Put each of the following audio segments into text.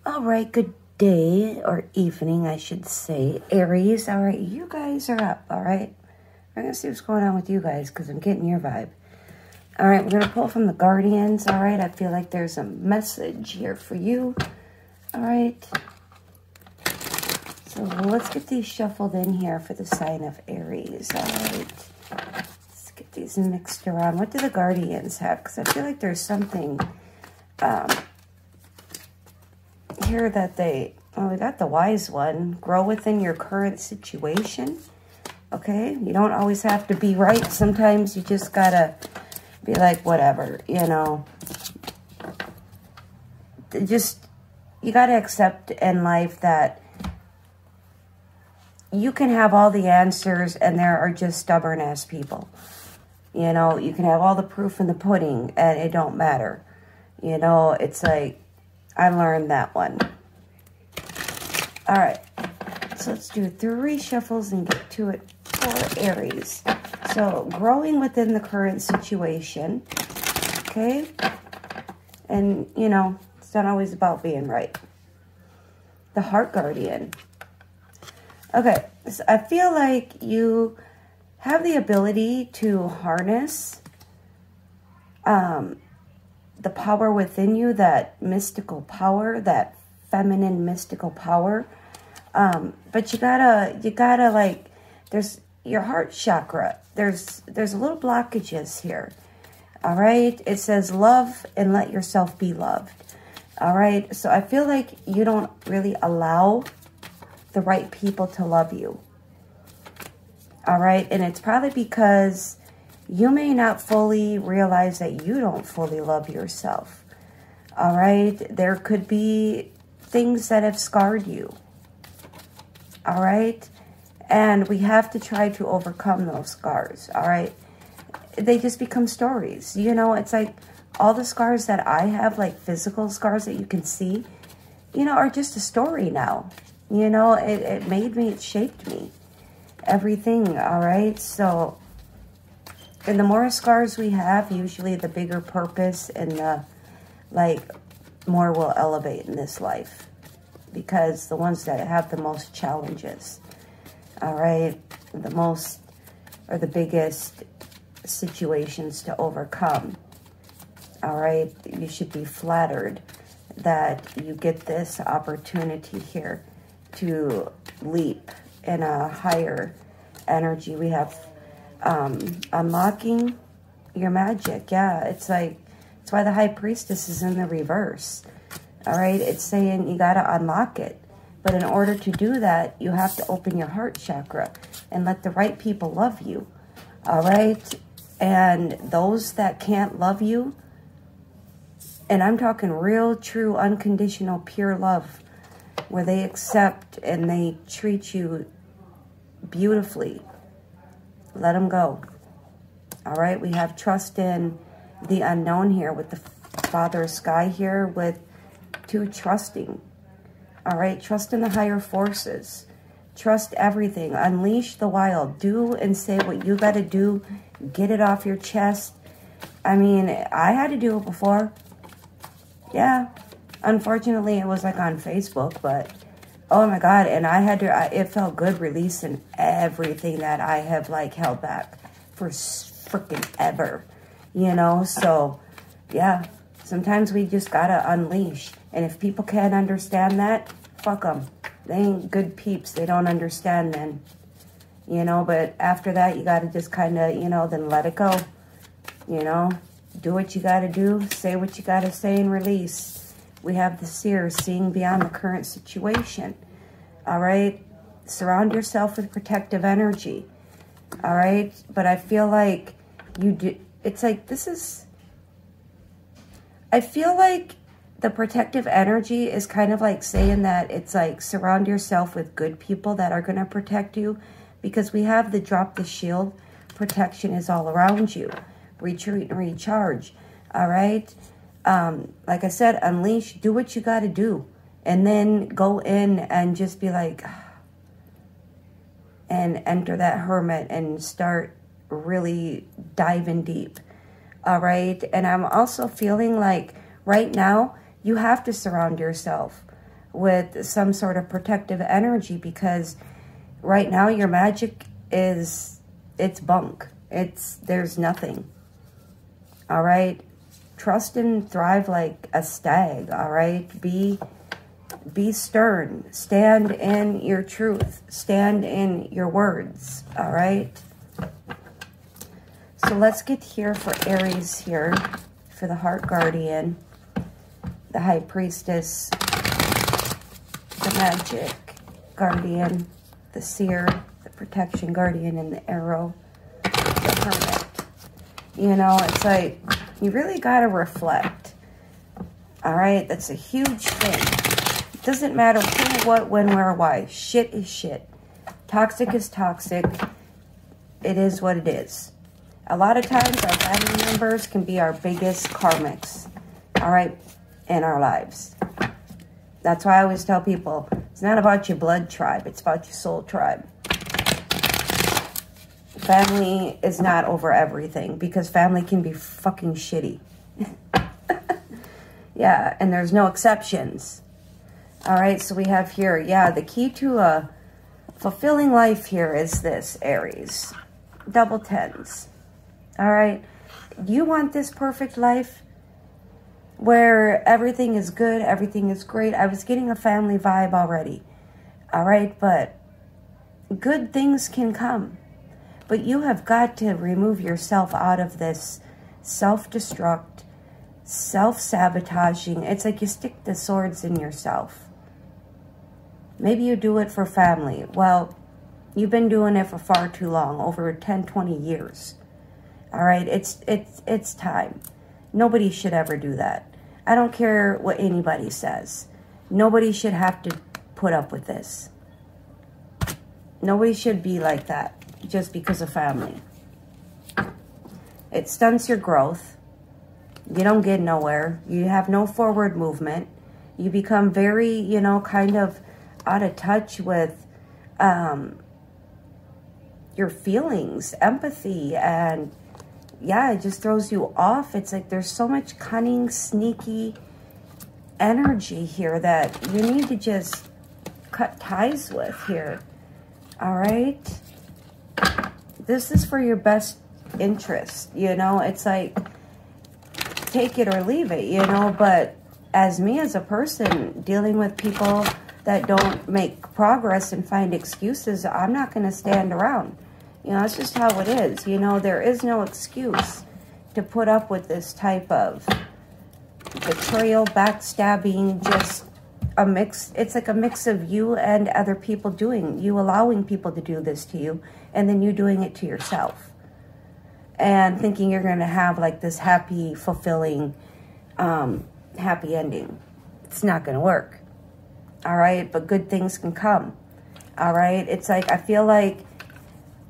All right, good day or evening, I should say. Aries, all right, you guys are up, all right? I'm going to see what's going on with you guys because I'm getting your vibe. All right, we're going to pull from the Guardians, all right? I feel like there's a message here for you, all right? So let's get these shuffled in here for the sign of Aries, all right? Let's get these mixed around. What do the Guardians have? Because I feel like there's something here that they, well, we got the wise one. Grow within your current situation. Okay, you don't always have to be right. Sometimes you just gotta be like, whatever, you know. Just, you gotta accept in life that you can have all the answers and there are just stubborn ass people. You know, you can have all the proof in the pudding and it don't matter. You know, it's like, I learned that one. All right, so let's do 3 shuffles and get to it for Aries. So growing within the current situation, okay? And, you know, it's not always about being right. The Heart Guardian. Okay, so I feel like you have the ability to harness the power within you, that mystical power, that feminine mystical power. But you gotta like, there's your heart chakra. There's little blockages here. All right. It says love and let yourself be loved. All right. So I feel like you don't really allow the right people to love you. All right. And it's probably because you may not fully realize that you don't fully love yourself. All right. There could be things that have scarred you. All right. And we have to try to overcome those scars. All right. They just become stories. You know, it's like all the scars that I have, like physical scars that you can see, you know, are just a story now. You know, it made me, it shaped me. Everything. All right. So, and the more scars we have, usually the bigger purpose and the, like, more will elevate in this life. Because the ones that have the most challenges, all right, the most or the biggest situations to overcome, all right, you should be flattered that you get this opportunity here to leap in a higher energy. We have unlocking your magic. Yeah, it's like, it's why the High Priestess is in the reverse. All right, it's saying you got to unlock it. But in order to do that, you have to open your heart chakra and let the right people love you. All right, and those that can't love you, and I'm talking real, true, unconditional, pure love, where they accept and they treat you beautifully, let them go. All right, we have trust in the unknown here with the Father Sky here with to trusting. All right, trust in the higher forces. Trust everything. Unleash the wild. Do and say what you got to do. Get it off your chest. I mean, I had to do it before. Yeah. Unfortunately, it was like on Facebook, but oh my God. And I had to, it felt good releasing everything that I have like held back for freaking ever, you know? So yeah, sometimes we just got to unleash. And if people can't understand that, fuck them. They ain't good peeps. They don't understand then. You know, but after that, you got to just kind of, you know, then let it go. You know, do what you got to do. Say what you got to say and release. We have the seer, seeing beyond the current situation. All right? Surround yourself with protective energy. All right? But I feel like you do. It's like this is... I feel like the protective energy is kind of like saying that it's like surround yourself with good people that are going to protect you, because we have the drop the shield. Protection is all around you. Retreat and recharge. All right. Like I said, unleash, do what you got to do, and then go in and just be like, and enter that hermit and start really diving deep. All right. And I'm also feeling like right now, you have to surround yourself with some sort of protective energy, because right now your magic is, it's bunk. There's nothing. All right? Trust and thrive like a stag, all right? Be stern. Stand in your truth. Stand in your words, all right? So let's get here for Aries here, for the Heart Guardian, the High Priestess, the Magic Guardian, the Seer, the Protection Guardian, and the Arrow, the Hermit. You know, it's like, you really got to reflect. All right? That's a huge thing. It doesn't matter who, what, when, where, why. Shit is shit. Toxic is toxic. It is what it is. A lot of times, our family members can be our biggest karmics, all right, in our lives. That's why I always tell people, it's not about your blood tribe, it's about your soul tribe. Family is not over everything, because family can be fucking shitty. Yeah, and there's no exceptions. All right, so we have here, yeah, the key to a fulfilling life here is this, Aries. Double tens. All right, you want this perfect life where everything is good, everything is great. I was getting a family vibe already. All right, but good things can come. But you have got to remove yourself out of this self-destruct, self-sabotaging. It's like you stick the swords in yourself. Maybe you do it for family. Well, you've been doing it for far too long, over 10, 20 years. All right, it's time. Nobody should ever do that. I don't care what anybody says. Nobody should have to put up with this. Nobody should be like that just because of family. It stunts your growth. You don't get nowhere. You have no forward movement. You become very, you know, kind of out of touch with your feelings, empathy, and yeah, it just throws you off. It's like there's so much cunning, sneaky energy here that you need to just cut ties with here. All right? This is for your best interest, you know? It's like, take it or leave it, you know? But as me, as a person, dealing with people that don't make progress and find excuses, I'm not going to stand around. You know, it's just how it is. You know, there is no excuse to put up with this type of betrayal, backstabbing, just a mix. It's like a mix of you and other people you allowing people to do this to you, and then you doing it to yourself. And thinking you're going to have like this happy, fulfilling, happy ending. It's not going to work. All right? But good things can come. All right? It's like, I feel like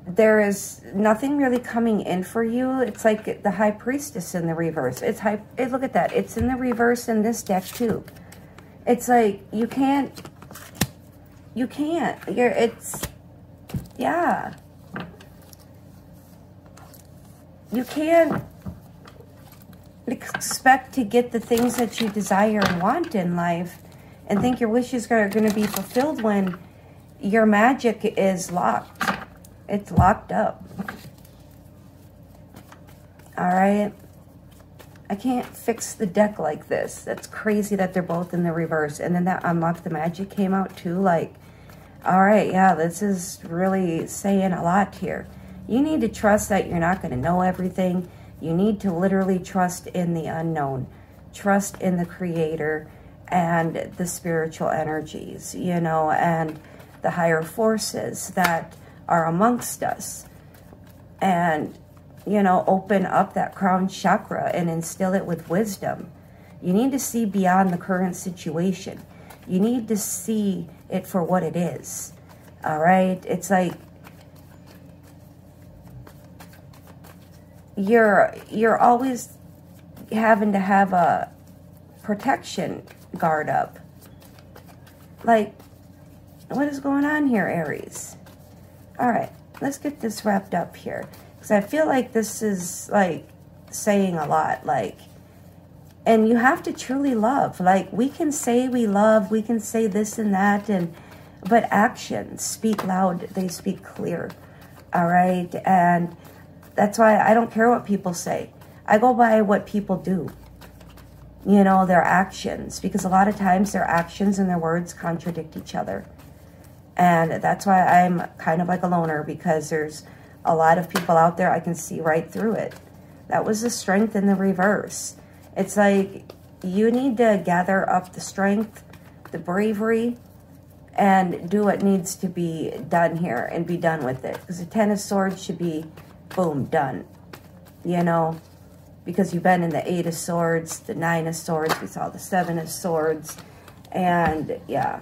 there is nothing really coming in for you. It's like the High Priestess in the reverse. Look at that. It's in the reverse in this deck too. It's like, you can't. Yeah. You can't expect to get the things that you desire and want in life and think your wishes are going to be fulfilled when your magic is locked. It's locked up. All right. I can't fix the deck like this. That's crazy that they're both in the reverse. And then that Unlock the Magic came out too. Like, all right, yeah, this is really saying a lot here. You need to trust that you're not going to know everything. You need to literally trust in the unknown. Trust in the Creator and the spiritual energies, you know, and the higher forces that are amongst us. And, you know, open up that crown chakra and instill it with wisdom. You need to see beyond the current situation. You need to see it for what it is. All right? It's like you're always having to have a protection guard up. Like, what is going on here, Aries? All right, let's get this wrapped up here. Because I feel like this is, like, saying a lot. Like, And you have to truly love. Like, we can say we love, we can say this and that, but actions speak loud, they speak clear. All right? And that's why I don't care what people say. I go by what people do. You know, their actions. Because a lot of times their actions and their words contradict each other. And that's why I'm kind of like a loner, because there's a lot of people out there, I can see right through it. That was the strength in the reverse. It's like you need to gather up the strength, the bravery, and do what needs to be done here and be done with it. Because the Ten of Swords should be, boom, done. You know, because you've been in the Eight of Swords, the Nine of Swords, we saw the Seven of Swords, and yeah,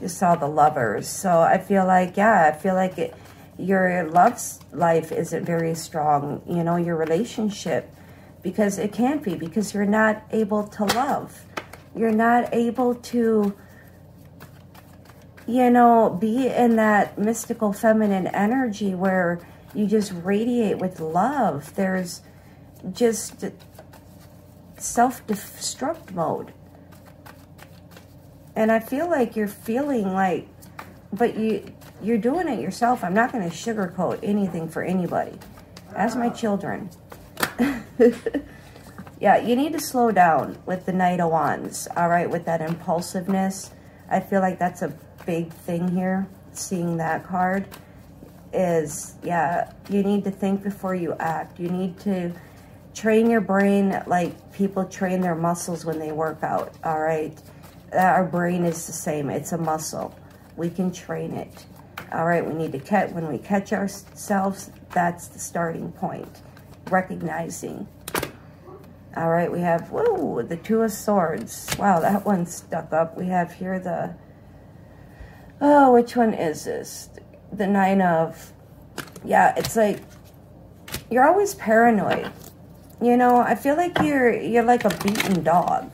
you saw the Lovers. So I feel like, yeah, I feel like your love life isn't very strong, you know, your relationship, because it can't be, because you're not able to love. You're not able to, you know, be in that mystical feminine energy where you just radiate with love. There's just self-destruct mode. And I feel like you're feeling like, but you're doing it yourself. I'm not going to sugarcoat anything for anybody. As my children. Yeah, you need to slow down with the Knight of Wands. All right, with that impulsiveness. I feel like that's a big thing here. Seeing that card is, yeah, you need to think before you act. You need to train your brain like people train their muscles when they work out. All right, our brain is the same. It's a muscle. We can train it. All right, we need to catch, when we catch ourselves, that's the starting point. Recognizing. All right, we have, whoa, the Two of Swords. Wow, that one stuck up. We have here the, oh, which one is this? The Nine of, yeah, it's like, you're always paranoid. You know, I feel like you're like a beaten dog.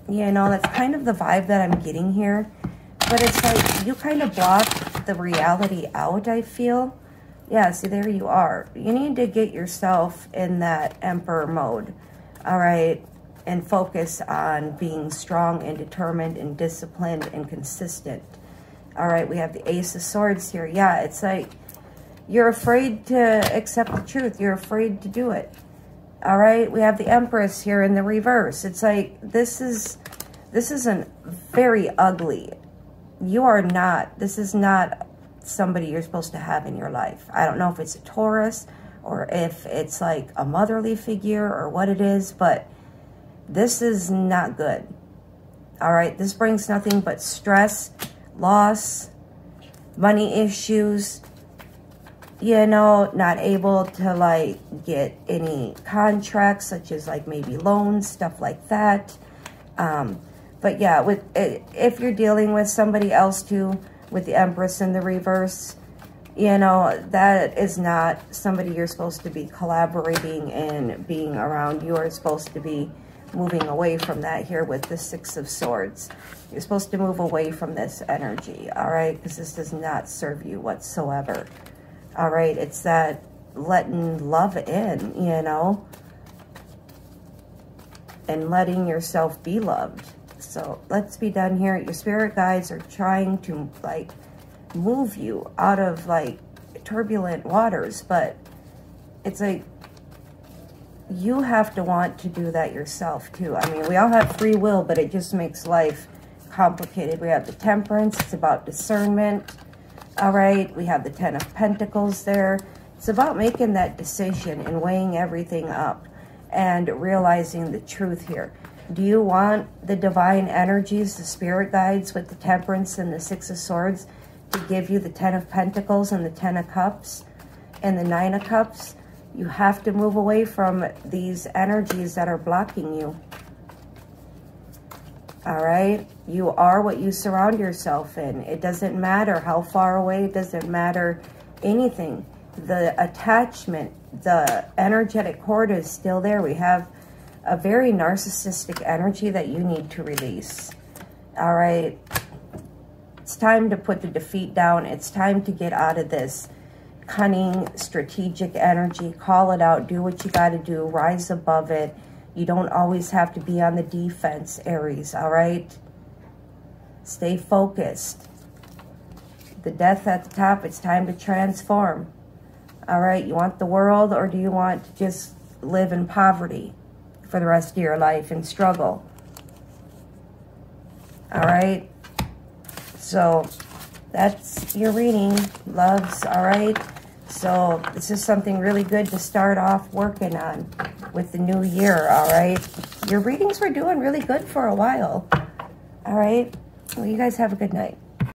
You know, that's kind of the vibe that I'm getting here. But it's like, you kind of block the reality out, I feel. Yeah, see, there you are. You need to get yourself in that Emperor mode. All right, and focus on being strong and determined and disciplined and consistent. All right, we have the Ace of Swords here. Yeah, it's like you're afraid to accept the truth. You're afraid to do it. All right, we have the Empress here in the reverse. It's like this isn't very ugly. You are not, this is not somebody you're supposed to have in your life. I don't know if it's a Taurus or if it's like a motherly figure or what it is, but this is not good. All right, this brings nothing but stress, loss, money issues, you know, not able to like get any contracts, such as like maybe loans, stuff like that. But yeah, with if you're dealing with somebody else too, with the Empress in the reverse, you know, that is not somebody you're supposed to be collaborating and being around. You are supposed to be moving away from that here with the Six of Swords. You're supposed to move away from this energy, all right? Because this does not serve you whatsoever, all right? It's that letting love in, you know, and letting yourself be loved. So let's be done here. Your spirit guides are trying to, like, move you out of like turbulent waters, but it's like you have to want to do that yourself too. I mean, we all have free will, but it just makes life complicated. We have the Temperance, it's about discernment. All right, we have the Ten of Pentacles there. It's about making that decision and weighing everything up and realizing the truth here. Do you want the divine energies, the spirit guides with the Temperance and the Six of Swords to give you the Ten of Pentacles and the Ten of Cups and the Nine of Cups? You have to move away from these energies that are blocking you. All right? You are what you surround yourself in. It doesn't matter how far away. It doesn't matter anything. The attachment, the energetic cord is still there. We have a very narcissistic energy that you need to release. All right? It's time to put the defeat down. It's time to get out of this cunning, strategic energy. Call it out. Do what you got to do. Rise above it. You don't always have to be on the defense, Aries, all right? Stay focused. The Death at the top, it's time to transform. All right, you want the world, or do you want to just live in poverty for the rest of your life and struggle? All right, so that's your reading, loves, all right? So this is something really good to start off working on with the new year, all right? Your readings were doing really good for a while, all right? Well, you guys have a good night.